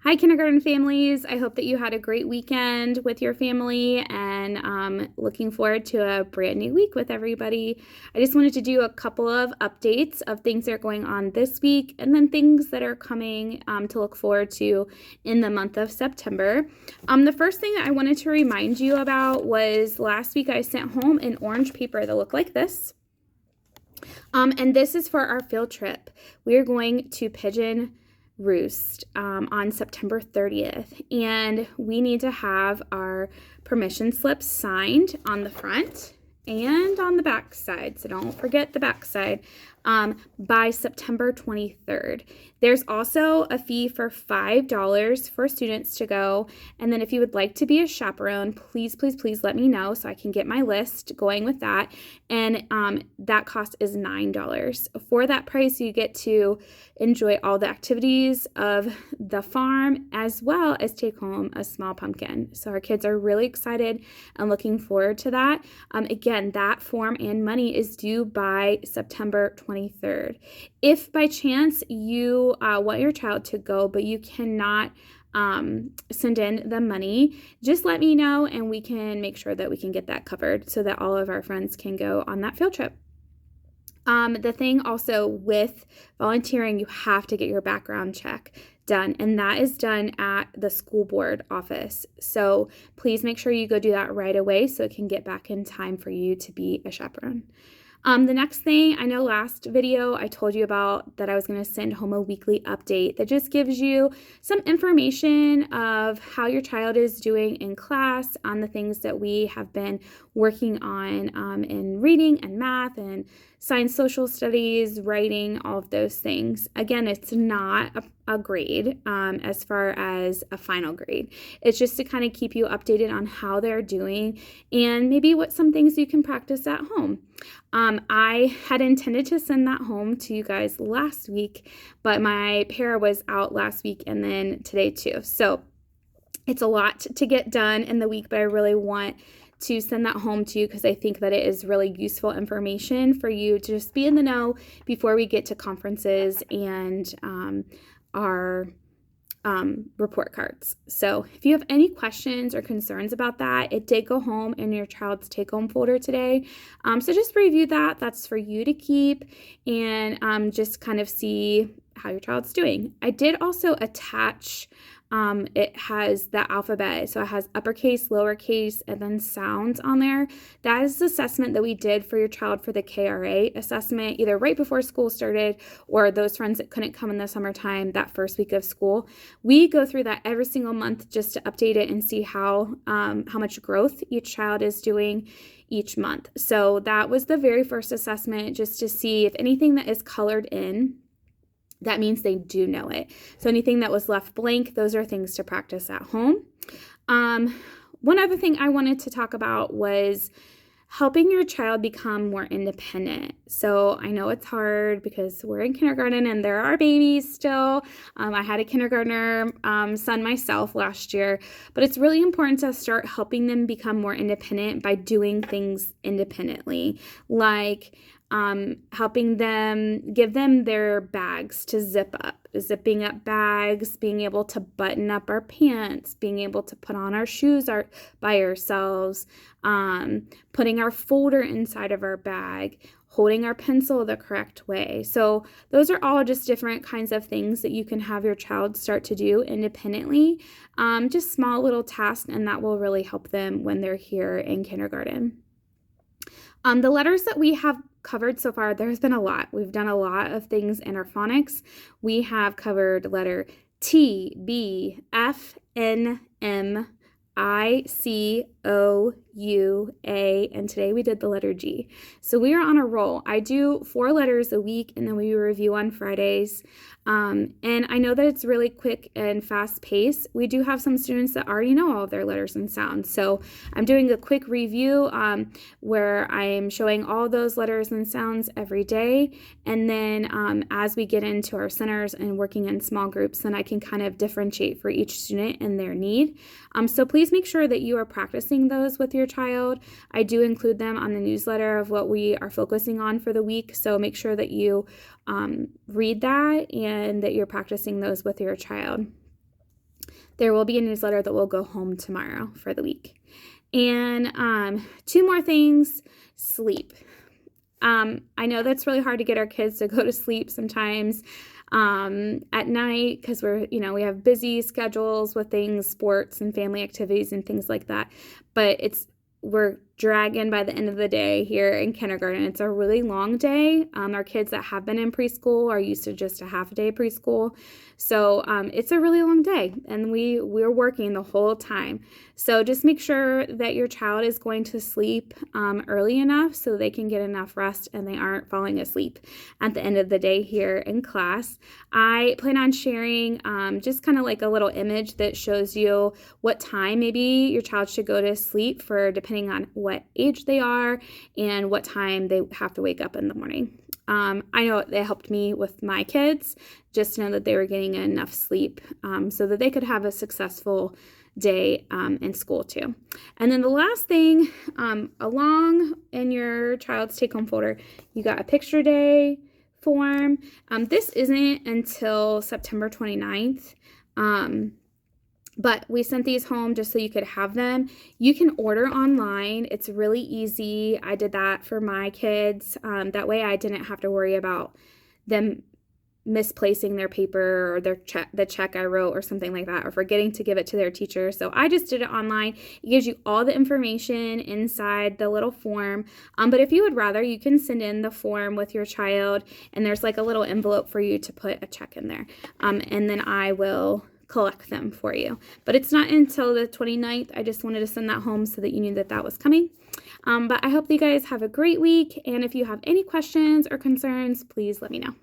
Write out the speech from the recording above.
Hi, kindergarten families. I hope that you had a great weekend with your family and looking forward to a brand new week with everybody. I just wanted to do a couple of updates of things that are going on this week and then things that are coming to look forward to in the month of September. The first thing that I wanted to remind you about was last week I sent home an orange paper that looked like this. And this is for our field trip. We are going to Pigeon Roost on September 30th, and we need to have our permission slips signed on the front and on the back side, so don't forget the back side, by September 23rd. There's also a fee for $5 for students to go, and then if you would like to be a chaperone, please let me know so I can get my list going with that, and that cost is $9. For that price, you get to enjoy all the activities of the farm as well as take home a small pumpkin. So our kids are really excited and looking forward to that. Again, that form and money is due by September 23rd. If by chance you want your child to go, but you cannot send in the money, just let me know and we can make sure that we can get that covered so that all of our friends can go on that field trip. The thing also with volunteering, you have to get your background check done, and that is done at the school board office. So please make sure you go do that right away so it can get back in time for you to be a chaperone. The next thing, I know last video I told you about that I was going to send home a weekly update that just gives you some information of how your child is doing in class on the things that we have been working on in reading and math and science, social studies, writing, all of those things. Again, it's not a grade as far as a final grade. It's just to kind of keep you updated on how they're doing and maybe what some things you can practice at home. I had intended to send that home to you guys last week, but my para was out last week and then today too. So it's a lot to get done in the week, but I really want to send that home to you because I think that it is really useful information for you to just be in the know before we get to conferences and our report cards. So if you have any questions or concerns about that, it did go home in your child's take-home folder today. So just review that. That's for you to keep and just kind of see how your child's doing. I did also attach it has the alphabet, so it has uppercase, lowercase, and then sounds on there. That is the assessment that we did for your child for the KRA assessment, either right before school started or those friends that couldn't come in the summertime that first week of school. We go through that every single month just to update it and see how much growth each child is doing each month. So that was the very first assessment, just to see if anything that is colored in, that means they do know it. So anything that was left blank, those are things to practice at home. One other thing I wanted to talk about was helping your child become more independent. So I know it's hard because we're in kindergarten and there are babies still. I had a kindergartner son myself last year, but it's really important to start helping them become more independent by doing things independently, like helping them, give them their bags to zip up, zipping up bags, being able to button up our pants, being able to put on our shoes by ourselves, putting our folder inside of our bag, holding our pencil the correct way. So those are all just different kinds of things that you can have your child start to do independently, just small little tasks, and that will really help them when they're here in kindergarten. The letters that we have covered so far, there's been a lot. We've done a lot of things in our phonics. We have covered letter T, B, F, N, M, I, C, O, U, A, and today we did the letter G. So we are on a roll. I do 4 letters a week, and then we review on Fridays. And I know that it's really quick and fast paced. We do have some students that already know all of their letters and sounds. So I'm doing a quick review where I'm showing all those letters and sounds every day. And then as we get into our centers and working in small groups, then I can kind of differentiate for each student and their need. So please make sure that you are practicing those with your child. I do include them on the newsletter of what we are focusing on for the week. So make sure that you read that and that you're practicing those with your child. there will be a newsletter that will go home tomorrow for the week. And 2 more things. Sleep. I know that's really hard to get our kids to go to sleep sometimes at night because we have busy schedules with things, sports and family activities and things like that. But we're dragging by the end of the day here in kindergarten. It's a really long day. Our kids that have been in preschool are used to just a half a day preschool. So it's a really long day, and we're working the whole time. So just make sure that your child is going to sleep early enough so they can get enough rest and they aren't falling asleep at the end of the day here in class. I plan on sharing just kind of like a little image that shows you what time maybe your child should go to sleep for, depending on what age they are and what time they have to wake up in the morning. I know it helped me with my kids just to know that they were getting enough sleep so that they could have a successful day in school too. And then the last thing, along in your child's take-home folder, you got a picture day form. This isn't until September 29th. But we sent these home just so you could have them. You can order online. It's really easy. I did that for my kids. That way I didn't have to worry about them misplacing their paper or the check I wrote or something like that, or forgetting to give it to their teacher. So I just did it online. It gives you all the information inside the little form. But if you would rather, you can send in the form with your child, and there's like a little envelope for you to put a check in there. And then I will collect them for you. But it's not until the 29th. I just wanted to send that home so that you knew that that was coming. But I hope that you guys have a great week. And if you have any questions or concerns, please let me know.